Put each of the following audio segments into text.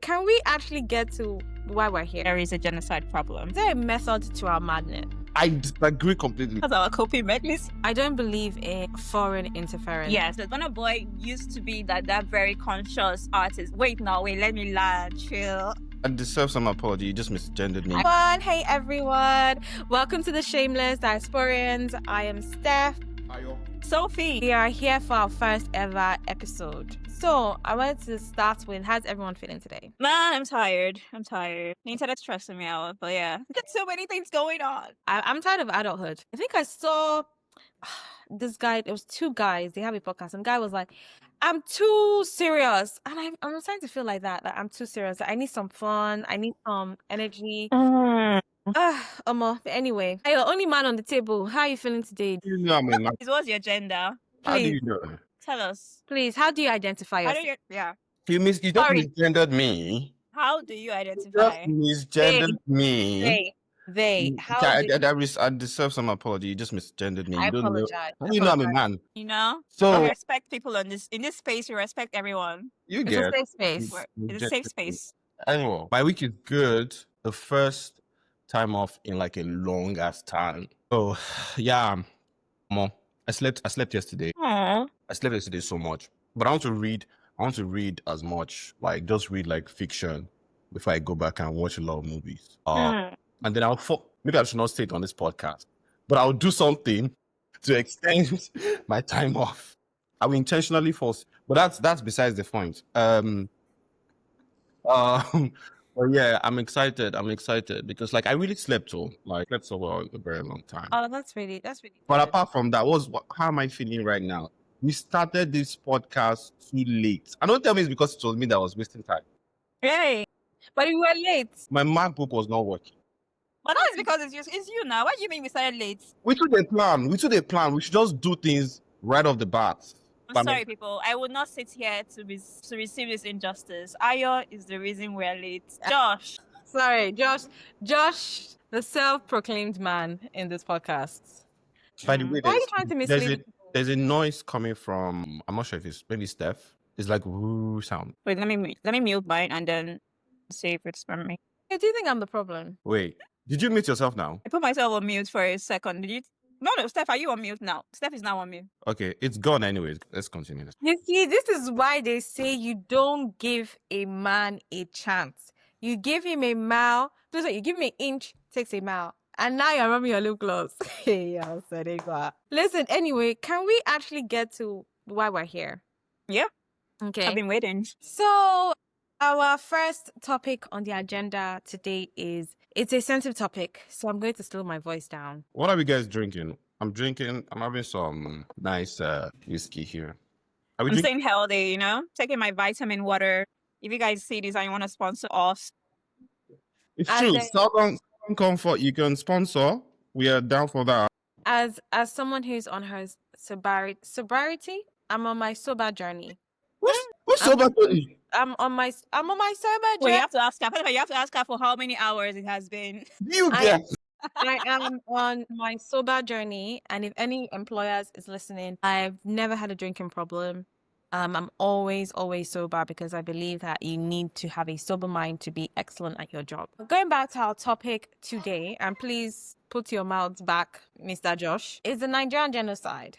can we actually get to why we're here? There is a genocide problem. Is there a method to our madness? I disagree completely. That's our coping mechanism. I don't believe in foreign interference. Yes, the Burna Boy used to be that very conscious artist. Wait, let me land, chill. I deserve some apology. You just misgendered me. Hey everyone. Welcome to the Shameless Diasporians. I am Steph. Sophie. We are here for our first ever episode. So I wanted to start with, how's everyone feeling today? Man, I'm tired. The internet's stressing me out, but yeah. There's so many things going on. I'm tired of adulthood. I think I saw this guy, there was two guys, they have a podcast, and the guy was like, I'm too serious. And I'm starting to feel like that. Like I'm too serious. I need some fun. I need some energy. Anyway, you're the only man on the table. How are you feeling today? You know, I mean, What's your gender? how do Please, you know? Tell us. please, how do you identify How yourself? do you, yeah. You don't Sorry. misgendered me. How do you You just identify? misgendered me. They, how Okay, do I deserve some apology. You just misgendered me. I You don't know. apologize. How do you know I'm a man? You know? So We respect people in this space. We respect everyone. you It's a get safe space. It's a safe space. anyway. My week is good. The first time off in like a long ass time. So yeah, Mo, I slept yesterday. Aww. I slept yesterday so much. But I want to read as much, like just read like fiction before I go back and watch a lot of movies. And then maybe I should not say it on this podcast, but I'll do something to extend my time off. I will intentionally force, but that's besides the point. But yeah, I'm excited because like I really slept so for a very long time. Oh, that's really But good. apart from that, how am I feeling right now? We started this podcast too late. And don't tell me it's because it was me that was wasting time. Yay. But you were late. My MacBook was not working. But that is because it's you now. What do you mean we started late? We took a plan. We should just do things right off the bat. I'm sorry, people. I would not sit here to receive this injustice. Ayo is the reason we're late. Josh. Sorry, Josh, the self-proclaimed man in this podcast. By the way, Why are you trying to mislead? there's a noise coming from, I'm not sure if it's maybe Steph. It's like woo sound. Wait, let me mute mine and then see if it's from me. Do you think I'm the problem? Wait, did you mute yourself now? I put myself on mute for a second. Did you? No, Steph, are you on mute now? Steph is now on mute. Okay, it's gone anyways. Let's continue this. You see, this is why they say you don't give a man a chance. You give him a mile, you give him an inch, takes a mile. And now you're rubbing your lip gloss. Listen, anyway, can we actually get to why we're here? Yeah. Okay. I've been waiting. So our first topic on the agenda today it's a sensitive topic. So I'm going to slow my voice down. What are you guys drinking? I'm having some nice whiskey here. Are we I'm drinking? staying healthy, you know, taking my vitamin water. If you guys see this and you want to sponsor us, It's And true. then- Southern Comfort, you can sponsor. We are down for that. As someone who's on her sobriety, I'm on my sober journey. Who's sober? I'm on my sober well, journey. you have to ask her. You have to ask her for how many hours it has been. You I- get I am on my sober journey, and if any employers is listening, I've never had a drinking problem. I'm always sober because I believe that you need to have a sober mind to be excellent at your job. Going back to our topic today, and please put your mouths back, Mr. Josh, is the Nigerian genocide.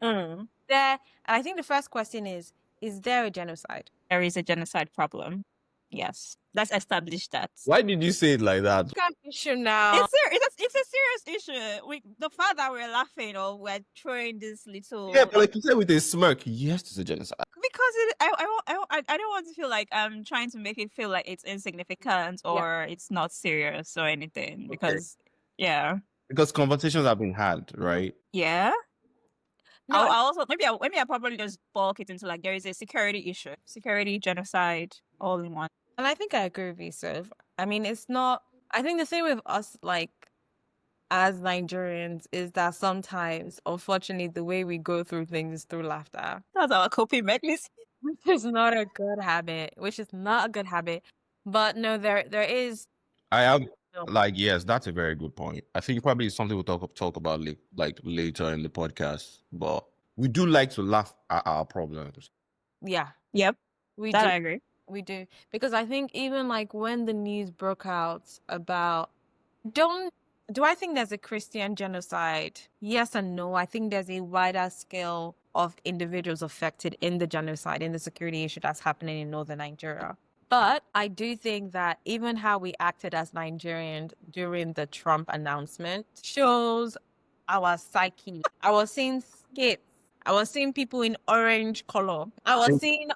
Mm. And I think the first question is there a genocide? There is a genocide problem. Yes, let's establish that. Why did you say it like that? Can't issue now. It's a serious issue. The fact that we're laughing or we're throwing this little Yeah, but like you said with a smirk, yes, it's a genocide. because I don't want to feel like I'm trying to make it feel like it's insignificant or it's not serious or anything because yeah. Because conversations have been had, right? Yeah. No, I'll also maybe I probably just bulk it into like there is a security issue, security, genocide, all in one. and I think I agree with you, Soph. I mean, it's not. I think the thing with us, like, as Nigerians, is that sometimes, unfortunately, the way we go through things is through laughter, That's our coping mechanism. which is not a good habit. But no, there is. I am No. like, yes, that's a very good point. I think probably it's something we'll talk about like later in the podcast. But we do like to laugh at our problems. Yeah, Yep, we that do. I agree. We do. Because I think even like when the news broke out about do I think there's a Christian genocide? Yes and no. I think there's a wider scale of individuals affected in the genocide, in the security issue that's happening in northern Nigeria. But I do think that even how we acted as Nigerians during the Trump announcement shows our psyche. I was seeing skits. I was seeing people in orange color. I was seeing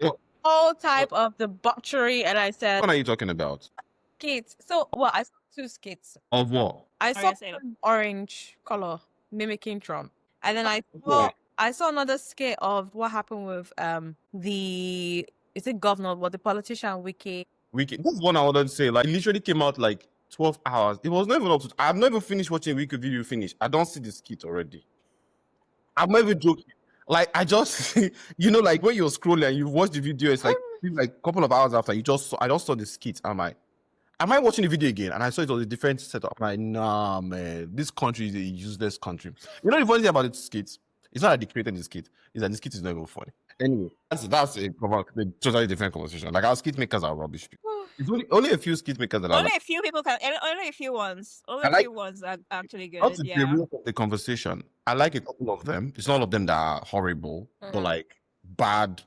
all type of debauchery, and I said, What are you talking about? skits. So, well, I saw 2 skits. Of what? I saw yes, Ella. one orange color mimicking Trump, and then Yeah. I saw another skit of what happened with is it governor, what the politician Wiki. Wiki. That's one I wanted to say. Like, it literally came out like 12 hours. It was not even up to. I've not even finished watching a Wiki video finish. I don't see the skit already. I'm not even joking. Like, I just, like when you're scrolling and you watch the video, it's like a couple of hours after I just saw the skit. I'm like, am I watching the video again? And I saw it was a different setup. I'm like, nah, man, this country is a useless country. You know the funny thing about the skits? It's not that they created the skit. It's that the skit is not even funny. Anyway, that's a totally different conversation. Like, our skit makers are rubbish. It's only a few skit makers that are Only like, a few people can. Only a few ones. Only I a like- few ones are actually good. not to Yeah. derail the conversation. I like a couple of them. It's not all of them that are horrible, but like bad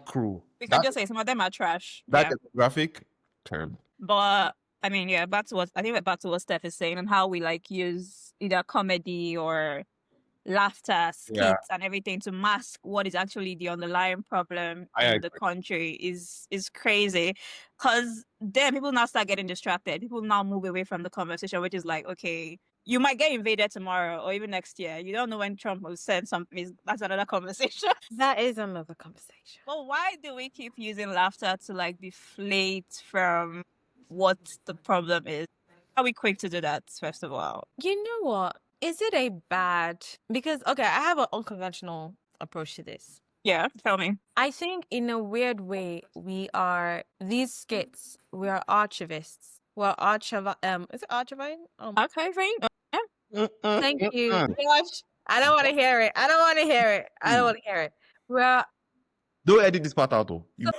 crew. We can just say some of them are trash. That Yeah. graphic term. But I mean, yeah, back to what Steph is saying and how we like use either comedy or laughter, skits, Yeah. and everything to mask what is actually the underlying problem I in the country is crazy. Because then people now start getting distracted. People now move away from the conversation, which is like, okay, you might get invaded tomorrow or even next year. You don't know when Trump will send something. That's another conversation. That is another conversation. But why do we keep using laughter to like deflate from what the problem is? Are we quick to do that, first of all? You know what? Is it a bad? Because, okay, I have an unconventional approach to this. Yeah, tell me. I think in a weird way, we are archivists. We're is it archiving? Archiving? Thank you. Gosh, I don't want to hear it. I don't want to hear it. We're Don't edit this part out, though. You,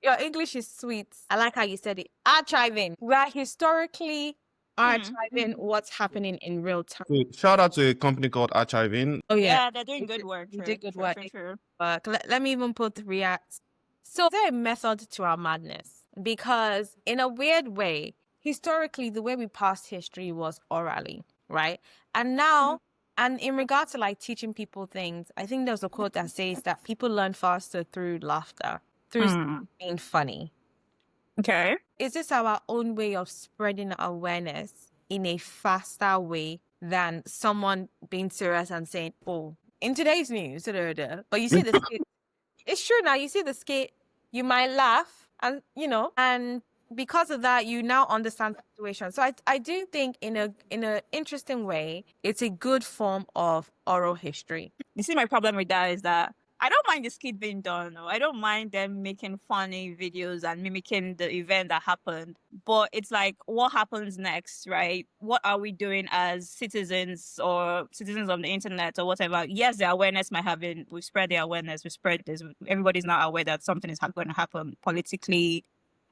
your English is sweet. I like how you said it. Archiving. We're historically archiving what's happening in real time. so shout out to a company called Archiving. Oh yeah. Yeah, they're doing You good did- work. you True, did good true, work. true, true. Let me even put the React. So there's a method to our madness because in a weird way, historically, the way we passed history was orally, right? And now, and in regard to like teaching people things, I think there's a quote that says that people learn faster through laughter, through being funny. Okay. Is this our own way of spreading awareness in a faster way than someone being serious and saying, oh, in today's news, but you see the skit. It's true now, you see the skit, you might laugh and, and because of that, you now understand the situation. So I do think in a interesting way, it's a good form of oral history. You see, my problem with that is that I don't mind the skit being done. I don't mind them making funny videos and mimicking the event that happened. But it's like, what happens next, right? What are we doing as citizens or citizens of the internet or whatever? Yes, the awareness might have been, we spread the awareness, we spread this. Everybody's now aware that something is going to happen politically,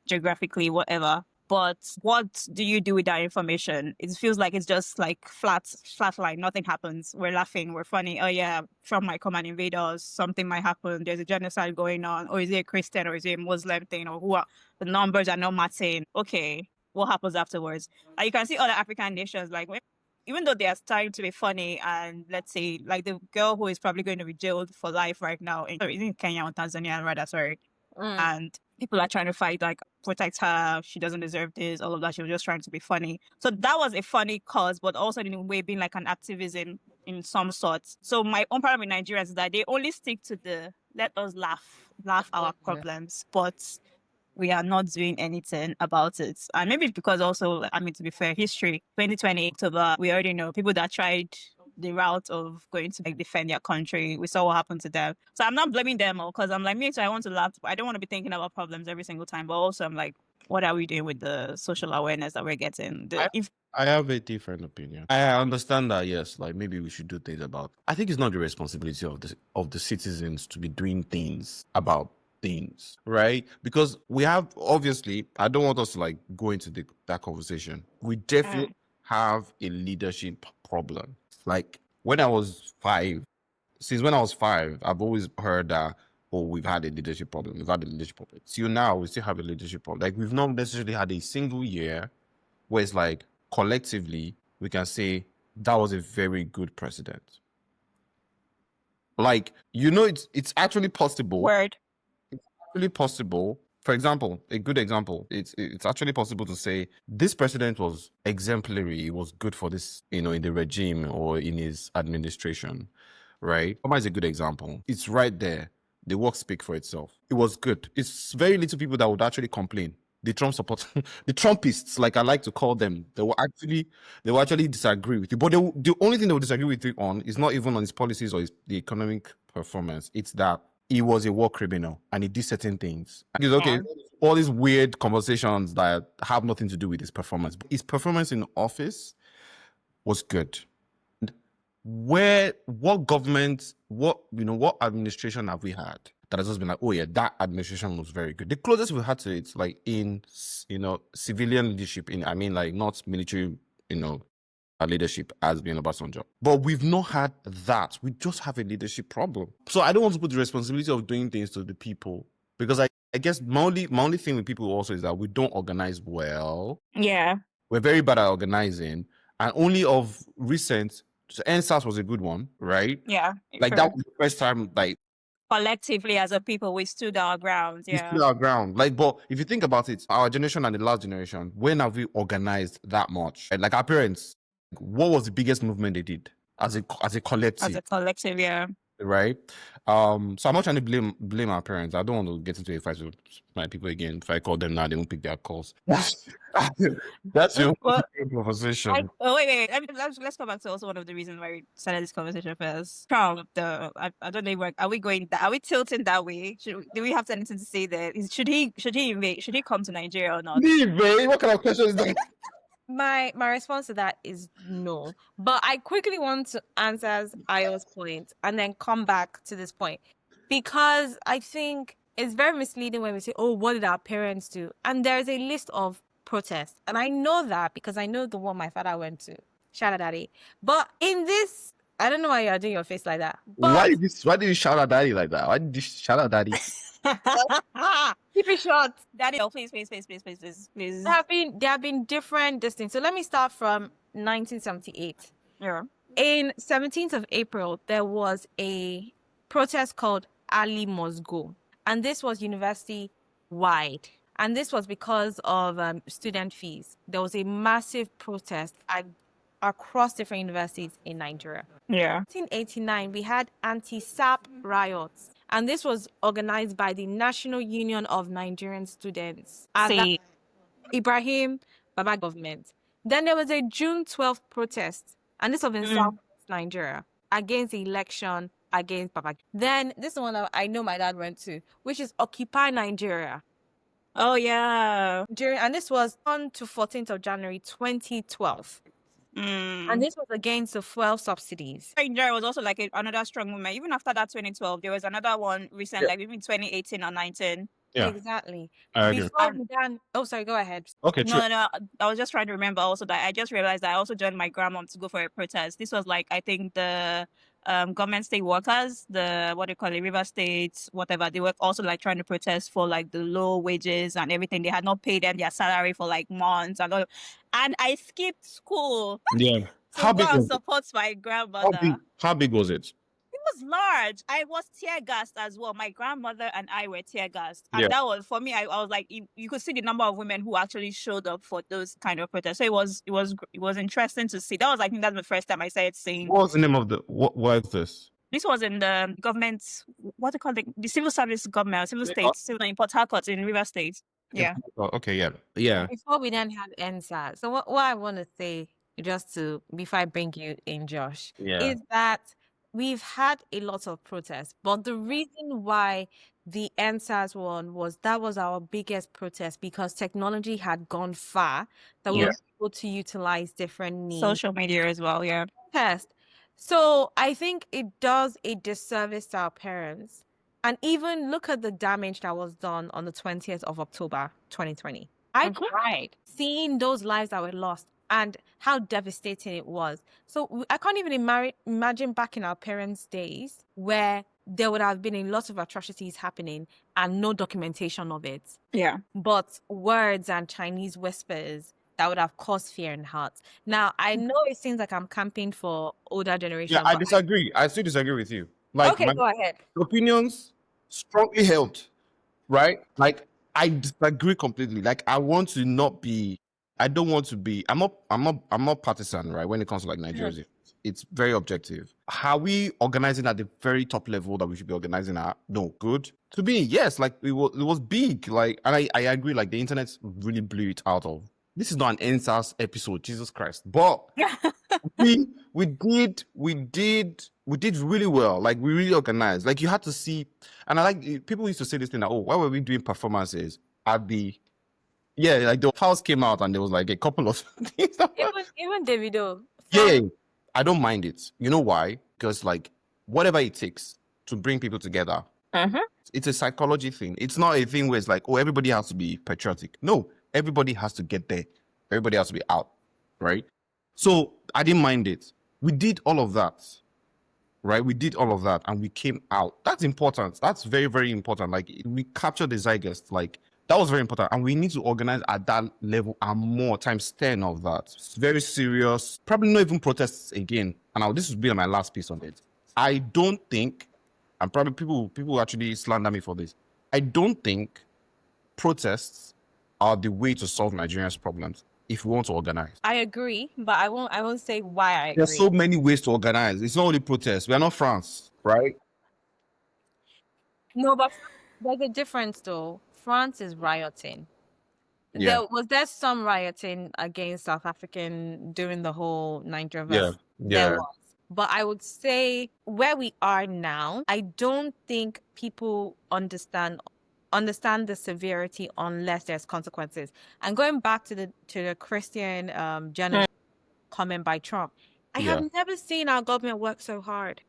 geographically, whatever. But what do you do with that information? It feels like it's just like flat line. Nothing happens. We're laughing. We're funny. Oh yeah, Trump might come and invade us. Something might happen. There's a genocide going on. Or is it a Christian or is it a Muslim thing? Or the numbers are not matching. Okay, what happens afterwards? And you can see other African nations like even though they are starting to be funny, and let's say like the girl who is probably going to be jailed for life right now in Kenya or Tanzania, rather, sorry. And people are trying to fight, like, protect her. She doesn't deserve this, all of that. She was just trying to be funny. So that was a funny cause, but also in a way being like an activism in some sorts. So my own problem with Nigerians is that they only stick to the let us laugh our problems, but we are not doing anything about it. And maybe it's because also, I mean, to be fair, history, 2020 October, we already know people that tried the route of going to like defend their country. We saw what happened to them. So I'm not blaming them all because I'm like, me too, I want to laugh. But I don't want to be thinking about problems every single time. But also I'm like, what are we doing with the social awareness that we're getting? I have a different opinion. I understand that, yes, like maybe we should do things about. I think it's not the responsibility of the citizens to be doing things about things, right? Because we have, obviously, I don't want us to like go into that conversation. We definitely have a leadership problem. Like when I was 5, since when I was 5, I've always heard that, oh, we've had a leadership problem. We've had a leadership problem. Till now, we still have a leadership problem. Like we've not necessarily had a single year where it's like collectively we can say that was a very good president. Like, it's actually possible. Word. It's actually possible. For example, a good example, it's actually possible to say this president was exemplary. He was good for this, in the regime or in his administration, right? Obama is a good example. It's right there. The work speak for itself. It was good. It's very little people that would actually complain. The Trump support, the Trumpists, like I like to call them, they will actually disagree with you. But the only thing they will disagree with you on is not even on his policies or the economic performance. It's that he was a war criminal and he did certain things. It's okay. All these weird conversations that have nothing to do with his performance. But his performance in office was good. What government, what administration have we had that has just been like, oh yeah, that administration was very good? The closest we had to it, like in civilian leadership, like not military, leadership, has been Obasanjo. But we've not had that. We just have a leadership problem. So I don't want to put the responsibility of doing things to the people, because I guess my only thing with people also is that we don't organize well. Yeah. We're very bad at organizing, and only of recent, so NSAS was a good one, right? Yeah. Like that was the first time, like collectively as a people, we stood our ground. we stood our ground. Like, but if you think about it, our generation and the last generation, when have we organized that much? Like our parents, what was the biggest movement they did as a collective? As a collective, yeah. Right. So I'm not trying to blame our parents. I don't want to get into a fight with my people again. If I call them now, they won't pick their calls. That's your conversation. Wait. Let's go back to also one of the reasons why we started this conversation first. Trump, I don't know. Are we tilting that way? Do we have anything to say there? Should he come to Nigeria or not? What kind of question is that? My response to that is no. But I quickly want to answer Ayo's point and then come back to this point, because I think it's very misleading when we say, oh, what did our parents do? And there's a list of protests. And I know that because I know the one my father went to. Shout out daddy. But in this, I don't know why you're doing your face like that. But Why did you shout out daddy like that? Why did you shout out daddy? Keep it short. Daddy, please. There have been different distance. So let me start from 1978. Yeah. In 17th of April, there was a protest called Ali Must Go. And this was university-wide. And this was because of student fees. There was a massive protest across different universities in Nigeria. Yeah. 1989, we had anti-SAP riots. And this was organized by the National Union of Nigerian Students. Ibrahim Baba government. Then there was a June 12th protest. And this was in South Nigeria against the election against Baba. Then this one I know my dad went to, which is Occupy Nigeria. Oh, yeah. And this was on to 14th of January 2012. And this was against the fuel subsidies. Nigeria was also like another strong movement. Even after that 2012, there was another one recent, like maybe 2018 or 19. Yeah. Exactly. Sorry, go ahead. Okay, true. No. I was just trying to remember also that I just realized that I also joined my grandmom to go for a protest. This was like, I think the government state workers, River State, whatever, they were also like trying to protest for like the low wages and everything. They had not paid them their salary for like months and all. And I skipped school. Yeah. How big was support my grandmother. How big was it? It was large. I was tear gassed as well. My grandmother and I were tear gassed. And that was, for me, I was like, you could see the number of women who actually showed up for those kind of protests. So it was interesting to see. That was, I think that's the first time I started seeing. What was the name of what was this? This was in the government, what they call the civil service government, civil state, in Port Harcourt in River State. Yeah. Okay, yeah. Before we then had NSAS. So what I want to say, just before I bring you in, Josh, is that we've had a lot of protests, but the reason why the NSAS one was our biggest protest, because technology had gone far that we were able to utilize different needs. Social media as well, So I think it does a disservice to our parents And even look at the damage that was done on the 20th of October 2020. I cried seeing those lives that were lost and how devastating it was. So I can't even imagine back in our parents' days where there would have been a lot of atrocities happening and no documentation of it. Yeah. But words and Chinese whispers that would have caused fear in hearts. Now, I know it seems like I'm camping for older generation. Yeah, I but disagree. I still disagree with you. Like okay, my go ahead. opinions strongly held, right? Like I disagree completely. Like I want to not be. I don't want to be. I'm not partisan, right? When it comes to like Nigeria, it's very objective. How we organizing at the very top level that we should be organizing at? No, good. To me, yes. Like it was big. Like, and I agree. Like the internet really blew it out of. This is not an NSAS episode, Jesus Christ. But we did really well. Like we really organized. Like you had to see, and I like people used to say this thing that, oh, why were we doing performances at the like the house came out and there was like a couple of things Even Davido. yeah, I don't mind it. You know why? Because like whatever it takes to bring people together, it's a psychology thing. It's not a thing where it's like, oh, everybody has to be patriotic. No, everybody has to get there. Everybody has to be out, right? So I didn't mind it. We did all of that, right? We did all of that and we came out. That's important. That's very, very important. Like we captured the zeitgeist. Like that was very important. And we need to organize at that level and more times 10 of that. It's very serious. Probably not even protests again. And this will be my last piece on it. I don't think, and probably people actually slander me for this. I don't think protests are the way to solve Nigeria's problems if we want to organize. I agree, but I won't say why I agree. There's so many ways to organize. It's not only protests. We are not France, right? No, but there's a difference though. France is rioting. Yeah. There some rioting against South African during the whole Niger Yeah. There was. But I would say where we are now, I don't think people understand the severity unless there's consequences. And going back to the Christian genocide comment by Trump, I have never seen our government work so hard.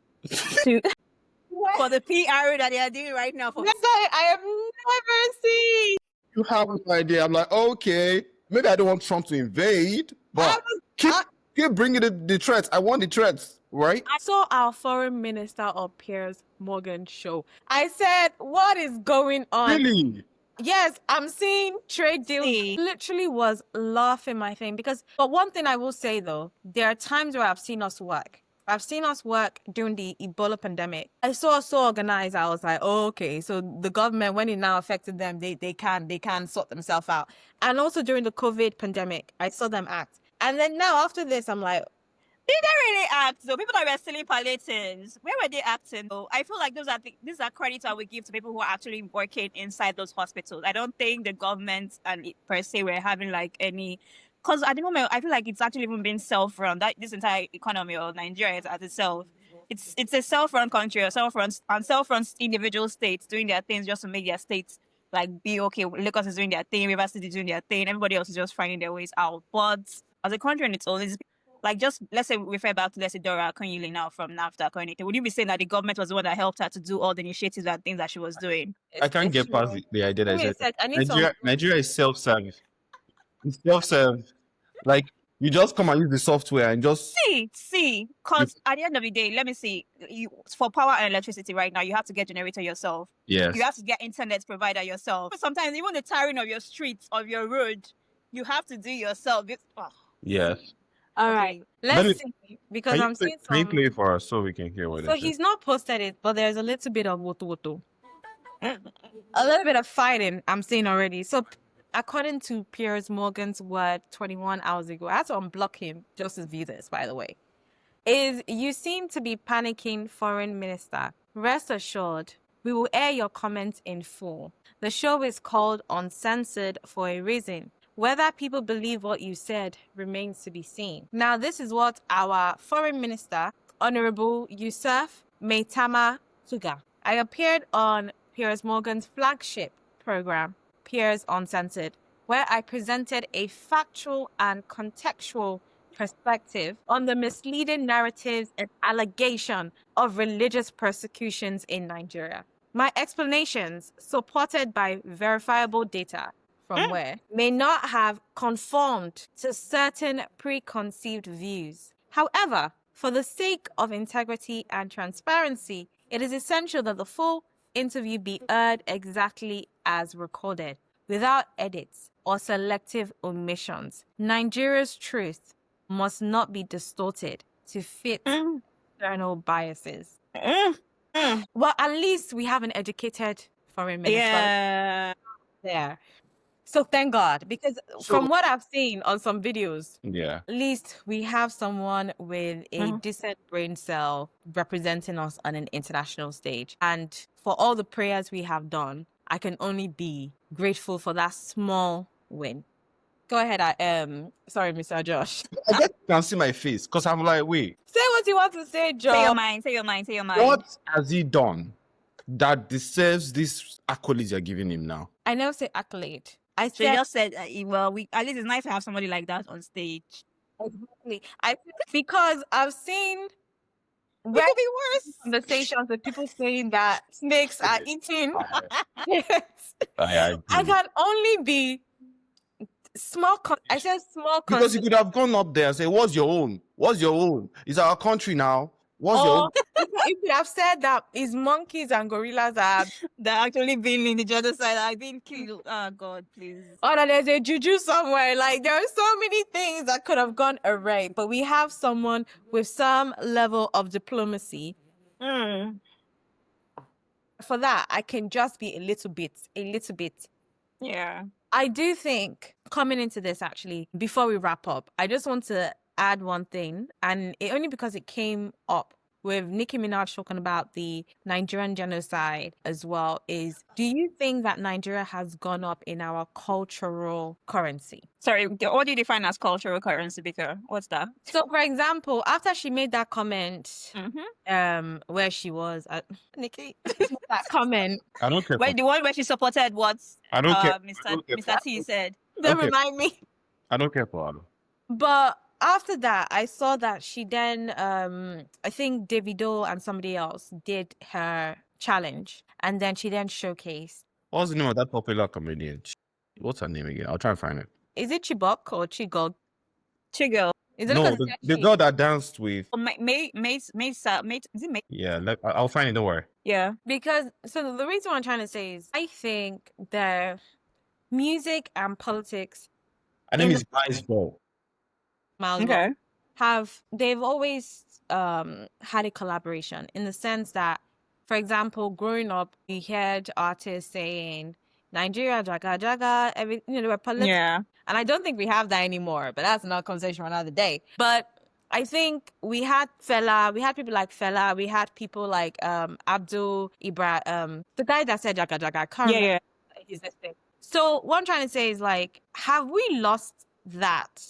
For the PR that they are doing right now. I have never seen. You have no idea. I'm like, okay, maybe I don't want Trump to invade, but keep bringing the threats. I want the threats, right? I saw our foreign minister on Piers Morgan's show. I said, what is going on? Really? Yes, I'm seeing trade deals. Literally was laughing my thing but one thing I will say though, there are times where I've seen us work. I've seen us work during the Ebola pandemic. I saw us so organized. I was like, oh, okay, so the government, when it now affected them, they can sort themselves out. And also during the COVID pandemic, I saw them act. And then now after this, I'm like, did they really act though? People that were selling palliatives, where were they acting though? I feel like these are credits I would give to people who are actually working inside those hospitals. I don't think the government and it per se were having like any. Because at the moment, I feel like it's actually even been self-run. That this entire economy of Nigeria is as itself. It's a self-run country, or self-run individual states doing their things just to make their states like be okay. Lagos is doing their thing, River City is doing their thing. Everybody else is just finding their ways out. But as a country on its own, it's like just let's say we refer back to let's say Dora Akunyili now from NAFTA or anything. Would you be saying that the government was the one that helped her to do all the initiatives and things that she was doing? I can't get past the idea that Nigeria is self-service. It's self-serve. Like you just come and use the software and just see. Because at the end of the day, let me see. For power and electricity right now, you have to get generator yourself. Yes. You have to get internet provider yourself. Sometimes even the tiring of your streets, of your road, you have to do yourself. Yes. All right. Let's see. Because I'm seeing some. Can you play it for us so we can hear what it is? So he's not posted it, but there's a little bit of woto. A little bit of fighting I'm seeing already. So according to Piers Morgan's word 21 hours ago, I had to unblock him just to view this, by the way. You seem to be panicking, foreign minister. Rest assured, we will air your comments in full. The show is called Uncensored for a reason. Whether people believe what you said remains to be seen. Now, this is what our foreign minister, Honorable Yusuf Maitama Tuga. I appeared on Piers Morgan's flagship program, Piers Uncensored, where I presented a factual and contextual perspective on the misleading narratives and allegation of religious persecutions in Nigeria. My explanations, supported by verifiable data from where, may not have conformed to certain preconceived views. However, for the sake of integrity and transparency, it is essential that the full interview be aired exactly as recorded, without edits or selective omissions. Nigeria's truth must not be distorted to fit external biases. Well, at least we have an educated foreign minister Yeah. there. So thank God, because So- from what I've seen on some videos, Yeah. at least we have someone with a decent brain cell representing us on an international stage. And for all the prayers we have done, I can only be grateful for that small win. Go ahead, sorry, Mr. Josh. I guess you can see my face because I'm like, wait, Say what you want to say, Josh. Say your mind. Say your mind. Say your mind. what has he done that deserves these accolades you're giving him now? I never say accolade. I So you said just said, well, we at least it's nice to have somebody like that on stage. exactly. I because I've seen It could be worse. conversations with people saying that snakes are eating. Yes. I I can only be small. I said small. Because you could have gone up there and say, what's your own? What's your own? It's our country now. What's your own? Or you could have said that is monkeys and gorillas are. They're actually being in the genocide. I've been killed. Oh God, please. Or that there's a juju somewhere. Like there are so many things that could have gone awry. But we have someone with some level of diplomacy. For that, I can just be a little bit. Yeah. I do think coming into this, actually, before we wrap up, I just want to add one thing, and only because it came up with Nicki Minaj talking about the Nigerian genocide as well, is do you think that Nigeria has gone up in our cultural currency? Sorry, what do you define as cultural currency, Bika? What's that? So, for example, after she made that comment, where she was, Nikki, that comment, I don't care. Wait, the one where she supported what I don't care. Mr. T said. don't Okay. remind me. I don't care for Ado. But after that, I saw that she then, I think Davido and somebody else did her challenge, and then she then showcased. What's the name of that popular comedian? What's her name again? I'll try and find it. Is it Chibok or Chigog? Chigo. Is it No, because the girl that danced with. May, is it May? Yeah, I'll find it. Don't worry. Yeah. Because so the reason what I'm trying to say is I think the music and politics I think In it's Ice Ball. Malmo they've always had a collaboration in the sense that, for example, growing up, we heard artists saying Nigeria, Jaga Jaga, they were political. Yeah. And I don't think we have that anymore, but that's another conversation for another day. But I think we had Fela, we had people like Fela, we had people like Abdul Ibrahim, the guy that said Jaga Jaga. I can't remember his name. So what I'm trying to say is, like, have we lost that?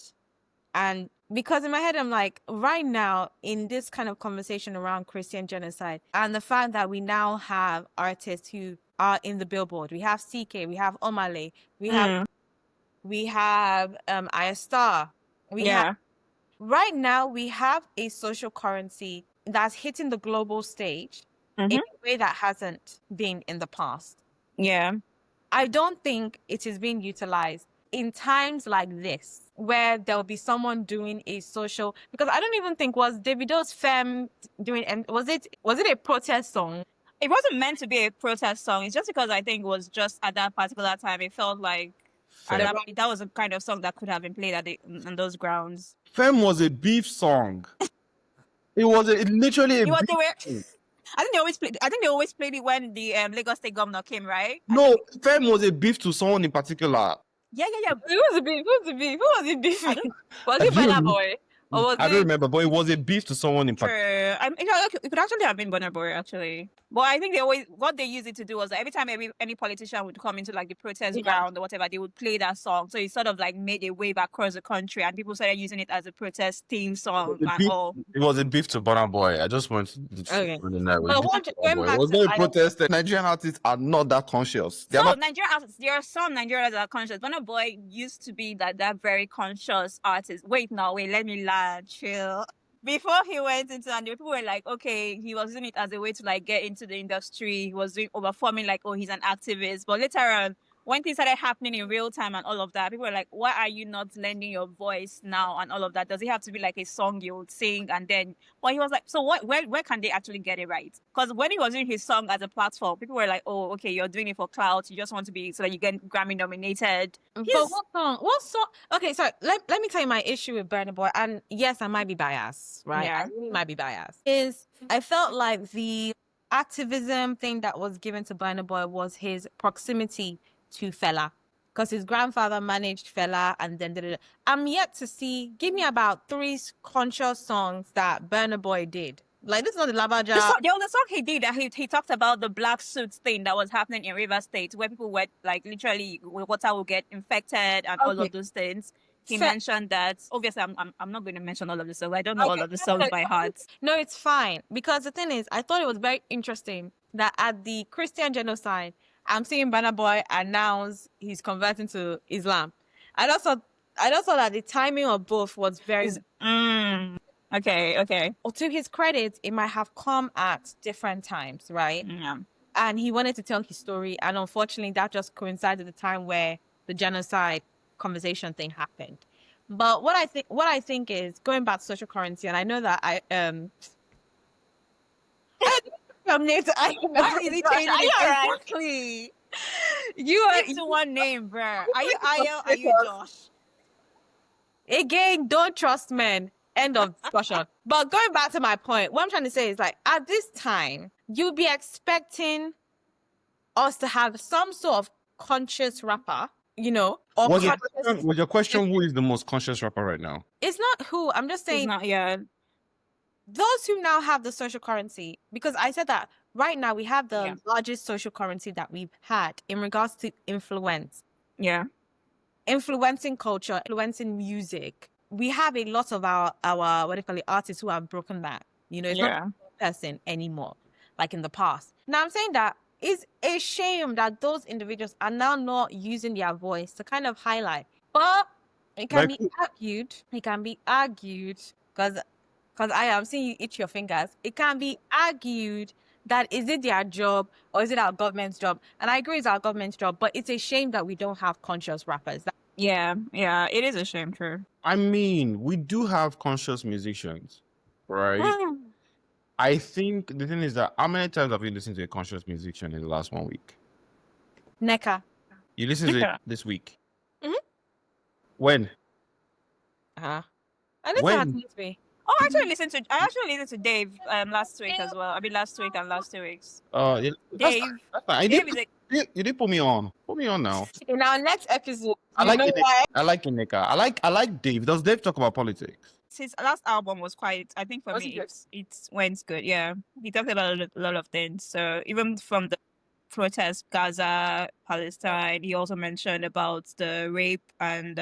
And because in my head, I'm like, right now, in this kind of conversation around Christian genocide, and the fact that we now have artists who are in the Billboard, we have CK, we have Omale, we have Ayastar, right now we have a social currency that's hitting the global stage in a way that hasn't been in the past. Yeah. I don't think it is being utilized in times like this, where there'll be someone doing a social, because I don't even think was Davido's femme doing, and was it a protest song? It wasn't meant to be a protest song. It's just because I think it was just at that particular time, it felt like that was a kind of song that could have been played on those grounds. Femme was a beef song. It was literally a beef. I think they always played it when the Lagos State governor came, right? No, Femme was a beef to someone in particular. Yeah. Who was the beef? Who was it beefing? Was it Burna Boy? Or was I don't remember, but it was a beef to someone in particular. It could actually have been Burna Boy, actually. But I think what they used it to do was every time any politician would come into like the protest ground or whatever, they would play that song. So it sort of like made a wave across the country, and people started using it as a protest theme song and all. It was a beef to Burna Boy. I just want to going it was not a protest. Nigerian artists are not that conscious. Nigerian artists, there are some Nigerians that are conscious. Burna Boy used to be that very conscious artist. Wait, let me lie, chill. before he went into, and the people were like, okay, he was doing it as a way to like get into the industry. He was doing overforming, like, oh, he's an activist. But later on, when things started happening in real time and all of that, people were like, why are you not lending your voice now and all of that? Does it have to be like a song you would sing and then? Well, he was like, so what? Where can they actually get it right? Because when he was doing his song as a platform, people were like, oh, okay, you're doing it for clout. You just want to be so that you get Grammy nominated. But what song? What song? Okay, so let me tell you my issue with Burna Boy. And yes, I might be biased, right? Yeah. I really might be biased. Is I felt like the activism thing that was given to Burna Boy was his proximity to Fela. Because his grandfather managed Fela and then did it. I'm yet to see, give me about 3 conscious songs that Burna Boy did. Like, this is not the Lava Jar. The song he did, he talked about the black suits thing that was happening in River State, where people were like literally water will get infected and all Okay. of those things. He Fair. mentioned that. Obviously, I'm not going to mention all of the songs. I don't know all of the songs by heart. No, it's fine. Because the thing is, I thought it was very interesting that at the Christian genocide, I'm seeing Burna Boy announce he's converting to Islam. I just thought that the timing of both was very. Okay. Or to his credit, it might have come at different times, right? Yeah. And he wanted to tell his story, and unfortunately, that just coincided the time where the genocide conversation thing happened. But what I think is going back to social currency, and I know that I'm named to What is it changing? Exactly. You are Stick to one name, bro. Are you Ayo? Are you Josh? Again, don't trust men. End of discussion. But going back to my point, what I'm trying to say is like at this time, you'd be expecting us to have some sort of conscious rapper, you know, or Was your question who is the most conscious rapper right now? It's not who. I'm just saying It's not yet. Those who now have the social currency, because I said that right now we have the largest social currency that we've had in regards to influence. Yeah. Influencing culture, influencing music. We have a lot of our what do you call it, artists who have broken that. You know, it's not one person anymore, like in the past. Now I'm saying that it's a shame that those individuals are now not using their voice to kind of highlight. But it can be argued. It can be argued because I am seeing you itch your fingers. It can be argued that is it their job or is it our government's job? And I agree it's our government's job, but it's a shame that we don't have conscious rappers. Yeah, it is a shame, true. I mean, we do have conscious musicians, right? I think the thing is that how many times have you listened to a conscious musician in the last 1 week? Neka. You listened to it this week? Mm-hmm. When? I listened to me. Oh, I actually listened to Dave last week as well. I mean, last week and last 2 weeks. Dave. You didn't put me on. Put me on now. In our next episode, I like Ineka. I like Dave. Does Dave talk about politics? His last album was quite. I think for me, it went good. Yeah, he talked about a lot of things. So even from the protests, Gaza, Palestine, he also mentioned about the rape and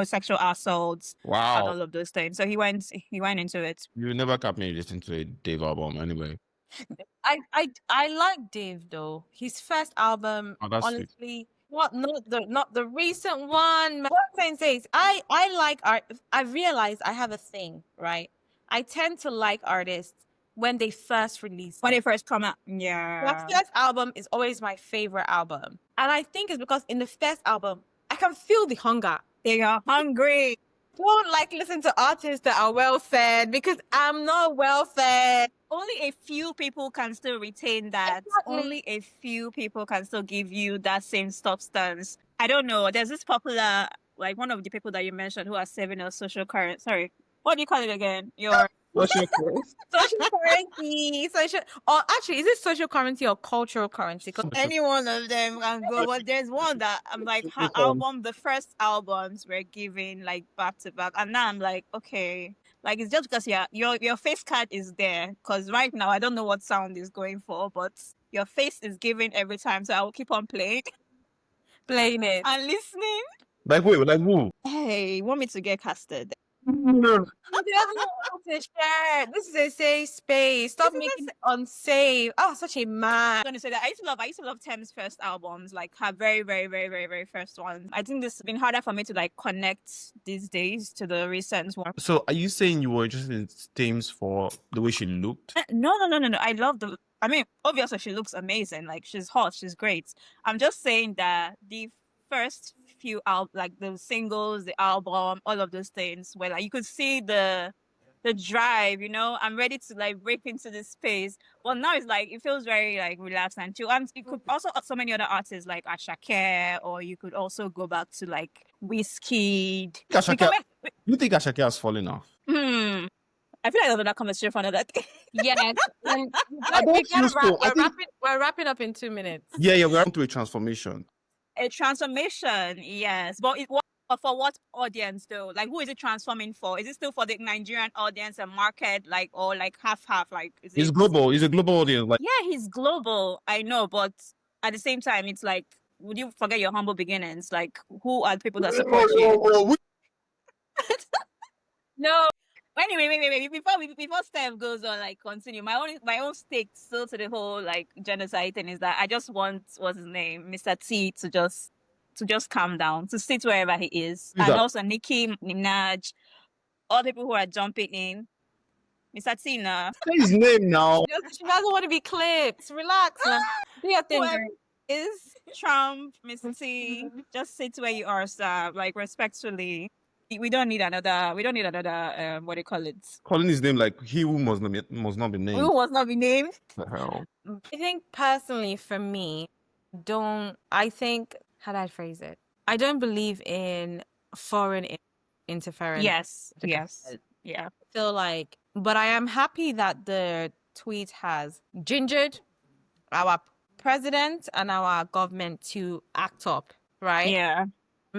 sexual assaults. Wow. And all of those things. So he went into it. You never kept me listening to a Dave album anyway. I like Dave though. His first album, honestly, not the recent one. What I'm saying is, I like art. I realize I have a thing, right? I tend to like artists when they first release. When they first come out, yeah. That first album is always my favorite album, and I think it's because in the first album I can feel the hunger. They are hungry. Don't like listen to artists that are well fed because I'm not well fed. Only a few people can still retain that. Exactly. Only a few people can still give you that same substance. I don't know. There's this popular, like one of the people that you mentioned who are saving us social currency. Sorry, what do you call it again? Your social currency. Social currency. Or actually, is it social currency or cultural currency? Any one of them can go. But there's one that I'm like, her album, the first albums were given like back to back, and now I'm like, okay. Like, it's just because your face card is there. Because right now, I don't know what sound is going for, but your face is given every time. So I will keep on playing it. And listening. Like who? Hey, you want me to get casted? No. He doesn't want to share. This is a safe space. Stop This is a making it unsafe. Oh, such a man. I'm gonna say that I used to love Thames' first albums, like her very, very, very, very, very first one. I think this has been harder for me to like connect these days to the recent one. So are you saying you were interested in Thames for the way she looked? No. I love the. I mean, obviously she looks amazing. Like she's hot, she's great. I'm just saying that the first few like the singles, the album, all of those things, where like you could see the drive. I'm ready to like break into this space. Well, now it's like it feels very like relaxed and chill. And you could also so many other artists like Ashake, or you could also go back to like Whiskey. You think Ashake has fallen off? I feel like another conversation for another day. Yes. And I don't feel so. we're wrapping up in 2 minutes. Yeah, we're going through a transformation. A transformation, yes. But for what audience though? Like who is it transforming for? Is it still for the Nigerian audience and market, like, or like half? Like It's global. It's a global audience. Like, yeah, he's global. I know, but at the same time, it's like, would you forget your humble beginnings? Like, who are the people that support you? No. Anyway, wait. Before Steph goes on, like, continue. My own stake still to the whole like genocide thing is that I just want what's his name, Mr. T, to just calm down, to sit wherever he is, and also Nicki Minaj, all the people who are jumping in. Mr. T, nah. say his name now. She doesn't want to be clipped. Relax. Do your thing. Whoever is Trump, Mr. T, just sit where you are, sir. Like respectfully. We don't need another. What do you call it? Calling his name like he who must not be named. Who must not be named? The hell? I think personally for me, how do I phrase it? I don't believe in foreign interference. Yes. Yeah. I feel like, but I am happy that the tweet has gingered our president and our government to act up, right? Yeah.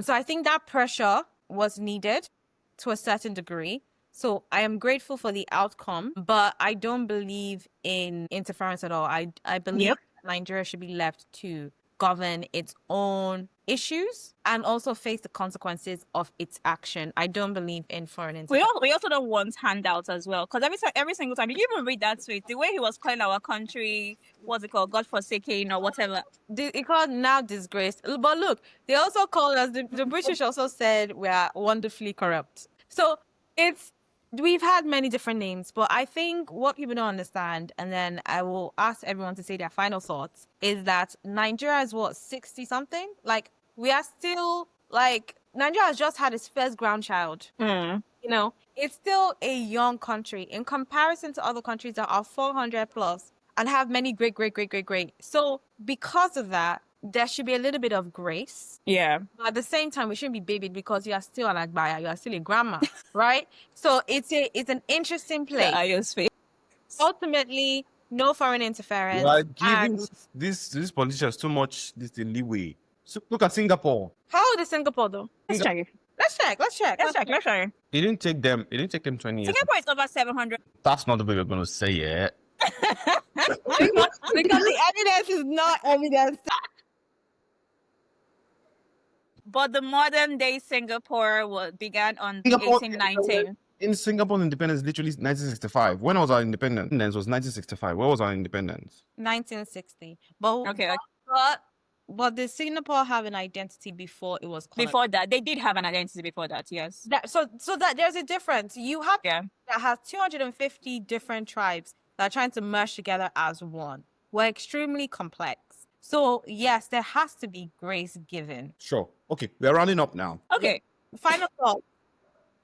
So I think that pressure was needed to a certain degree. So I am grateful for the outcome, but I don't believe in interference at all. I believe Nigeria should be left to govern its own issues and also face the consequences of its action. I don't believe in foreign interference. We also don't want handouts as well, because every single time, did you even read that tweet? The way he was calling our country, what's it called, godforsaken or whatever. It called now disgraced. But look, they also called us, the British also said we are wonderfully corrupt. So we've had many different names, but I think what people don't understand, and then I will ask everyone to say their final thoughts, is that Nigeria is 60 something? Like, we are still, like, Nigeria has just had its first grandchild. It's still a young country in comparison to other countries that are 400 plus and have many great. So because of that, there should be a little bit of grace. Yeah. But at the same time, we shouldn't be babied because you are still an agbaya, you are still a grandma, right? So it's an interesting place. Ultimately, no foreign interference. You are giving these politicians too much leeway. So look at Singapore. How old is Singapore though? Let's check. It didn't take them 20 years. Singapore is over 700. That's not the way we're gonna say it. because the evidence is not evidence. But the modern day Singapore began on 1819. In Singapore, independence literally 1965. When was our independence? It was 1965. Where was our independence? 1960. But did Singapore have an identity before it was colonized? Before that, they did have an identity before that, yes. So that there's a difference. You have that has 250 different tribes that are trying to merge together as one. We're extremely complex. So yes, there has to be grace given. Sure. Okay, we're rounding up now. Okay. Final thought.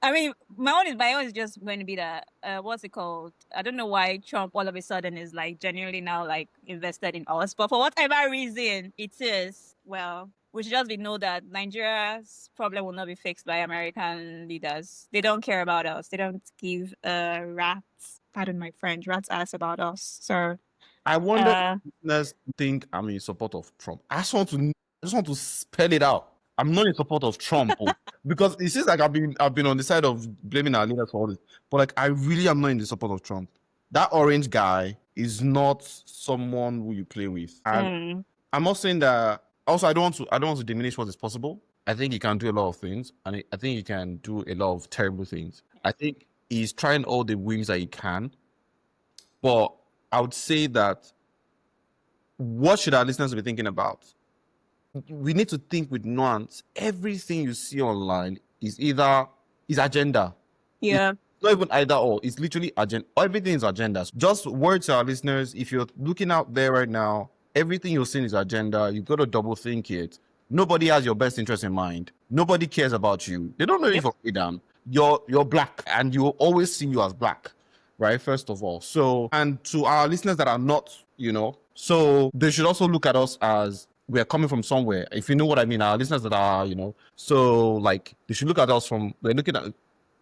I mean, my own is just going to be that, what's it called? I don't know why Trump all of a sudden is like genuinely now like invested in us, but for whatever reason it is, well, we should just know that Nigeria's problem will not be fixed by American leaders. They don't care about us. They don't give rats, pardon my French, rats ass about us. So I wonder if listeners think I'm in support of Trump. I just want to spell it out. I'm not in support of Trump because it seems like I've been on the side of blaming our leaders for all this, but like I really am not in the support of Trump. That orange guy is not someone who you play with. And I'm not saying that. Also, I don't want to diminish what is possible. I think he can do a lot of things, and I think he can do a lot of terrible things. I think he's trying all the wings that he can, but I would say that what should our listeners be thinking about? We need to think with nuance. Everything you see online is agenda. Yeah. Not even either or. It's literally agenda. Everything is agenda. Just word to our listeners: if you're looking out there right now, everything you're seeing is agenda. You've got to double think it. Nobody has your best interest in mind. Nobody cares about you. They don't know you for freedom. You're black, and you will always see you as black, right? First of all. So, and to our listeners that are not, so they should also look at us as we are coming from somewhere. If you know what I mean, our listeners that are, so like they should look at us from we're looking at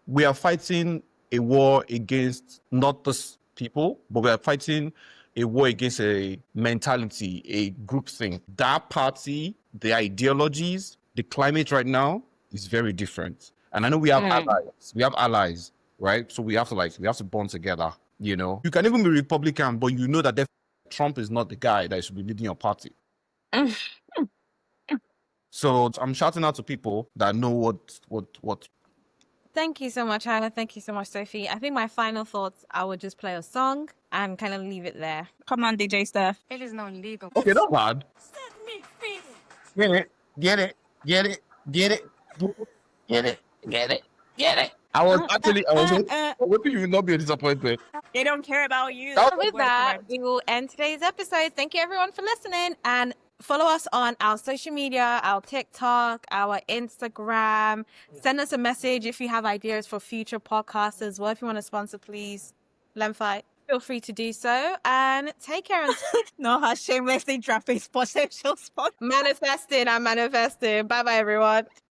we are fighting a war against not just people, but we are fighting a war against a mentality, a group thing. That party, the ideologies, the climate right now is very different. And I know we have allies. We have allies, right? So we have to bond together. You can even be Republican, but you know that Trump is not the guy that should be leading your party. So I'm shouting out to people that know what. Thank you so much, Hannah. Thank you so much, Sophie. I think my final thoughts, I would just play a song and kind of leave it there. Come on, DJ Steph. It is not legal. Okay, not bad. Set me free. Get it. Get it. Get it. Get it. Get it. Get it. Get it. I was hoping you would not be disappointed. They don't care about you. So with that, we will end today's episode. Thank you everyone for listening, and follow us on our social media, our TikTok, our Instagram. Send us a message if you have ideas for future podcasts as well. If you want to sponsor, please, Lemfi, feel free to do so. And take care. No, her shamelessly dropping potential sponsor. I'm manifesting. Bye-bye, everyone.